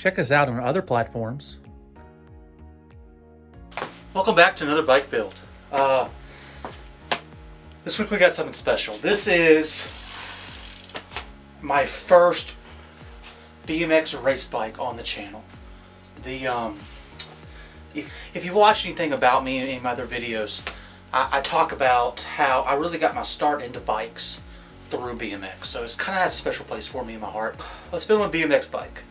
Check us out on other platforms. Welcome back to another bike build. This week we got something special. This is my first BMX race bike on the channel. If you watch anything about me in any of my other videos, I talk about how I really got my start into bikes through BMX. So it kind of has a special place for me in my heart. Let's build a BMX bike.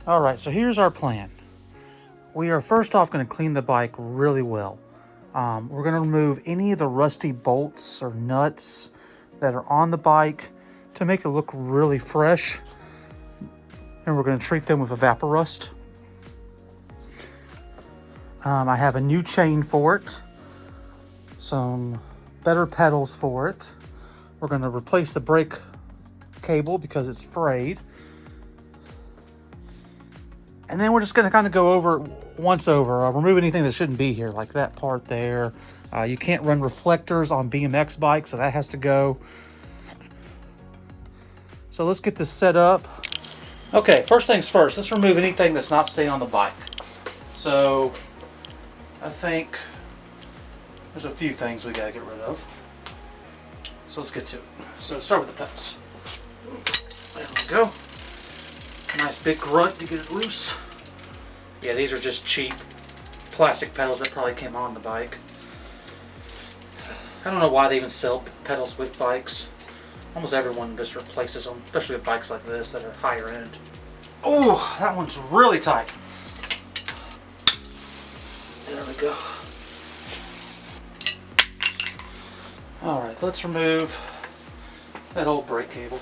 Alright, so here's our plan. We are first off going to clean the bike really well. We're going to remove any of the rusty bolts or nuts that are on the bike to make it look really fresh. And we're going to treat them with Evaporust. I have a new chain for it. Some better pedals for it. We're going to replace the brake cable because it's frayed. And then we're just going to kind of go over once over, remove anything that shouldn't be here, like that part there. You can't run reflectors on BMX bikes, so that has to go. So let's get this set up. Okay, first things first, let's remove anything that's not staying on the bike. So I think there's a few things we got to get rid of. So let's get to it. So let's start with the pedals. There we go. Nice big grunt to get it loose. Yeah, these are just cheap plastic pedals that probably came on the bike. I don't know why they even sell pedals with bikes. Almost everyone just replaces them, especially with bikes like this that are higher end. Oh, that one's really tight. There we go. Alright, let's remove that old brake cable.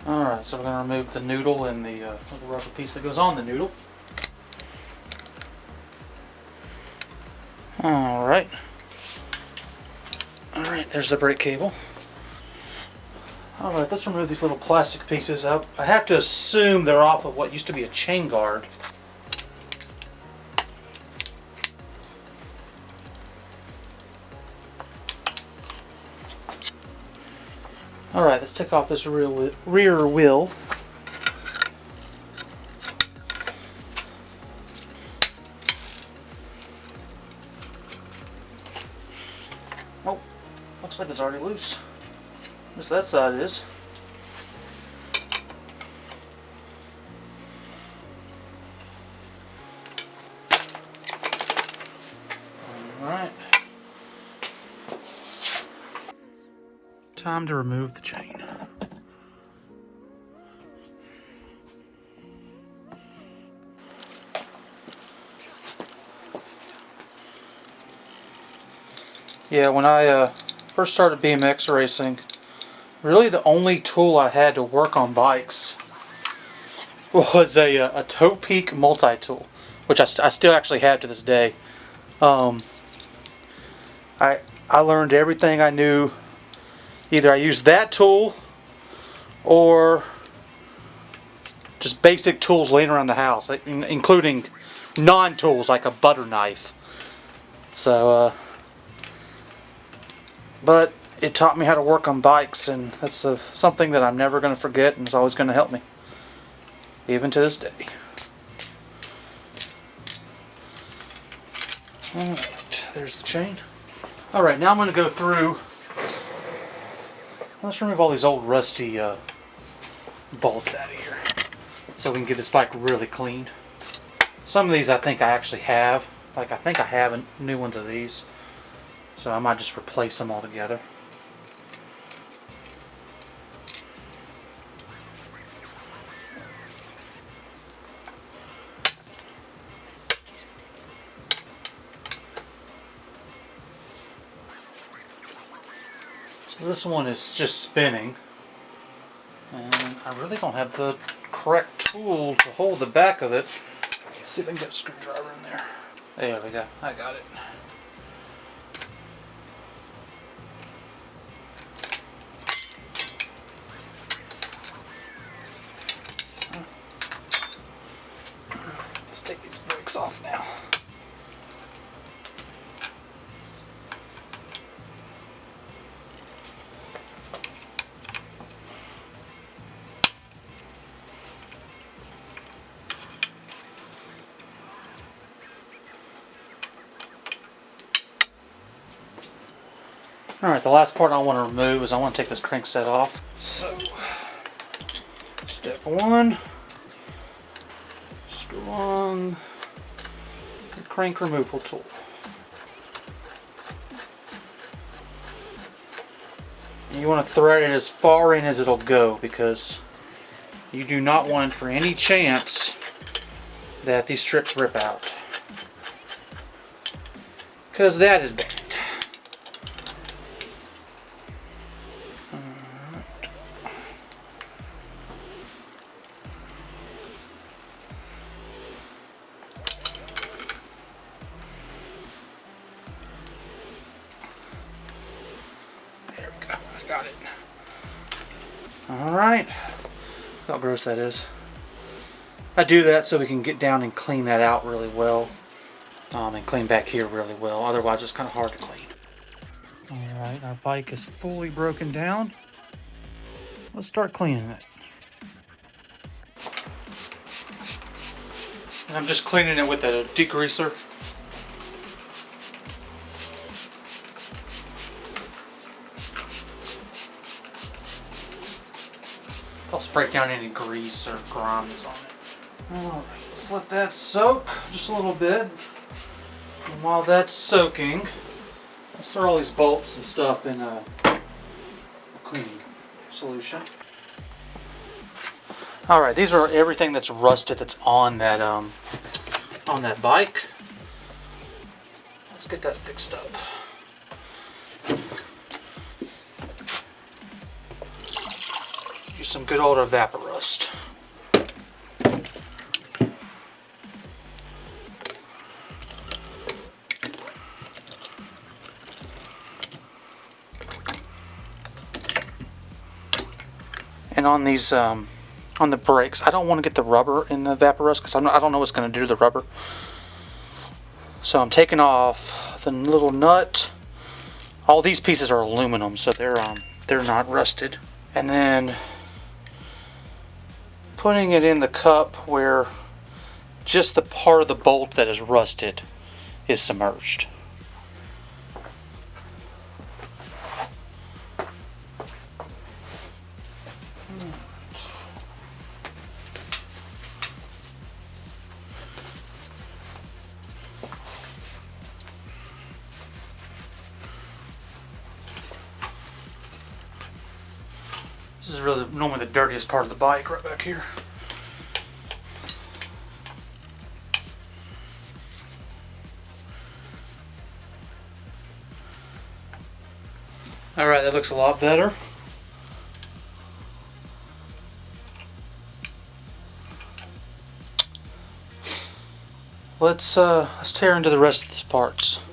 Alright, so we're going to remove the noodle and the little rubber piece that goes on the noodle. Alright. Alright, there's the brake cable. Alright, let's remove these little plastic pieces up. I have to assume they're off of what used to be a chain guard. Alright, let's take off this rear wheel. Oh, looks like it's already loose. At least that side is. Alright. Time to remove the chain. Yeah, when I first started BMX racing, really the only tool I had to work on bikes was a toe peak multi-tool, which I still actually have to this day. I learned everything I knew. Either I used that tool or just basic tools laying around the house, including non-tools like a butter knife. So, but it taught me how to work on bikes, and that's something that I'm never going to forget, and is always going to help me, even to this day. Alright, there's the chain. Alright, now I'm going to go through. Let's remove all these old rusty bolts out of here so we can get this bike really clean. Some of these I think I actually have. Like, I think I have new ones of these. So I might just replace them all together. So this one is just spinning, and I really don't have the correct tool to hold the back of it. Let's see if I can get a screwdriver in there. There we go, I got it. Let's take these brakes off now. Alright, the last part I want to remove is I want to take this crankset off. So, step one, screw on the crank removal tool. And you want to thread it as far in as it'll go, because you do not want for any chance that these strips rip out, because that is bad. There we go, I got it. Alright, look how gross that is. I do that so we can get down and clean that out really well, and clean back here really well. Otherwise it's kind of hard to clean. Alright, our bike is fully broken down. Let's start cleaning it. And I'm just cleaning it with a degreaser. Helps break down any grease or grime that's on it. Alright, let's let that soak just a little bit. And while that's soaking, let's throw all these bolts and stuff in a cleaning solution. Alright, these are everything that's rusted that's on that bike. Let's get that fixed up. Use some good old evaporust. And on these, on the brakes, I don't want to get the rubber in the evaporust because I don't know what's going to do to the rubber. So I'm taking off the little nut. All these pieces are aluminum, so they're not rusted. And then putting it in the cup where just the part of the bolt that is rusted is submerged. This is really normally the dirtiest part of the bike, right back here. Alright, that looks a lot better. Let's tear into the rest of these parts.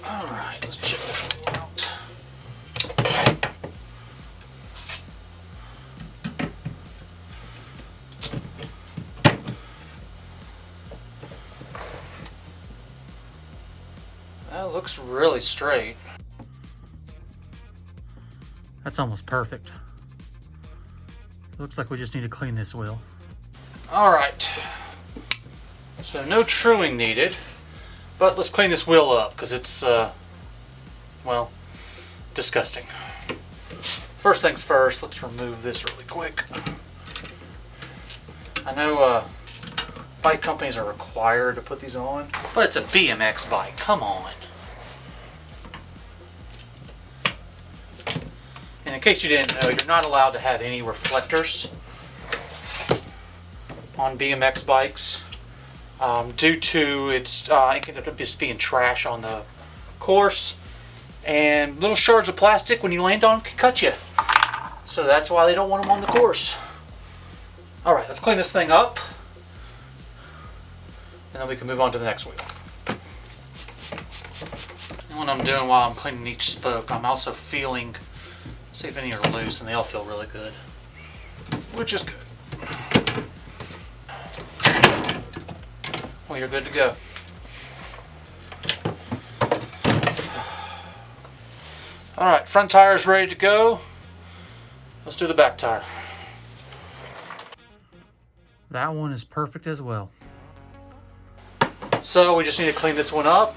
Alright, let's check this one out. That looks really straight. That's almost perfect. Looks like we just need to clean this wheel. Alright, so no truing needed, but let's clean this wheel up because it's, well, disgusting. First things first, let's remove this really quick. I know bike companies are required to put these on, but it's a BMX bike, come on. And in case you didn't know, you're not allowed to have any reflectors on BMX bikes due to it can end up just being trash on the course, and little shards of plastic when you land on can cut you. So that's why they don't want them on the course. Alright, let's clean this thing up and then we can move on to the next wheel. And what I'm doing while I'm cleaning each spoke, I'm also feeling, see if any are loose, and they all feel really good, which is good. Well, you're good to go. Alright, front tire is ready to go. Let's do the back tire. That one is perfect as well. So we just need to clean this one up.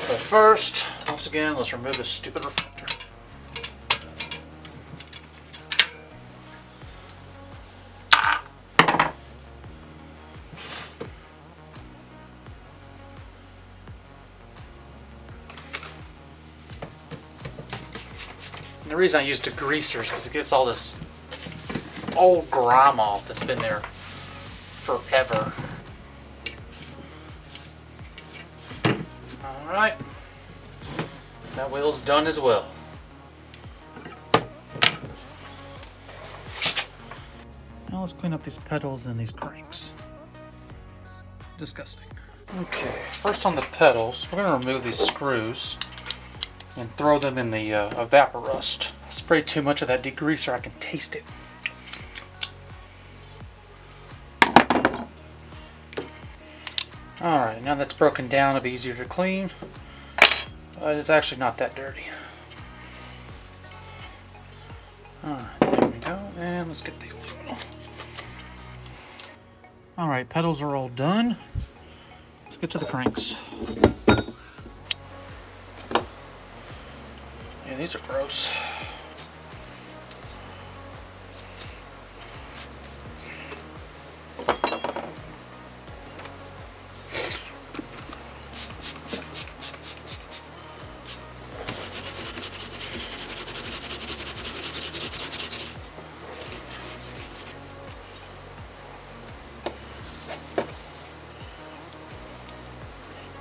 But first, once again, let's remove this stupid reflector. And the reason I use degreaser is because it gets all this old grime off that's been there forever. Alright, that wheel's done as well. Now let's clean up these pedals and these cranks. Disgusting. Okay, first on the pedals, we're going to remove these screws and throw them in the evaporust. I sprayed too much of that degreaser, I can taste it. Alright, now that's broken down, it'll be easier to clean. But it's actually not that dirty. Alright, there we go, and let's get the oil. Alright, pedals are all done. Let's get to the cranks. Yeah, these are gross.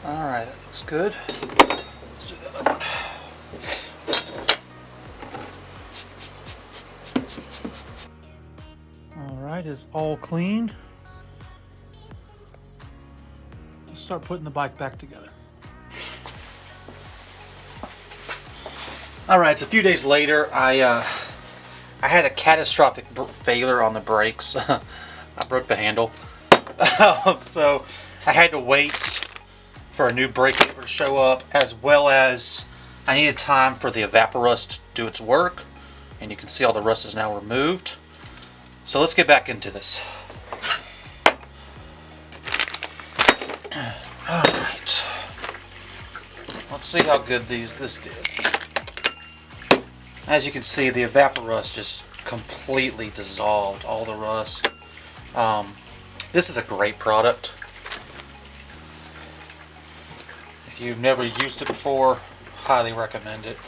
Alright, that looks good. Let's do the other one. Alright, it's all clean. Let's start putting the bike back together. Alright, it's a few days later. I had a catastrophic failure on the brakes. I broke the handle. So I had to wait for a new brake lever to show up, as well as I needed time for the evaporust to do its work, and you can see all the rust is now removed. So let's get back into this. Alright, let's see how good this did. As you can see, the evaporust just completely dissolved all the rust. This is a great product. If you've never used it before, highly recommend it.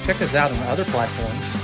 check us out on other platforms.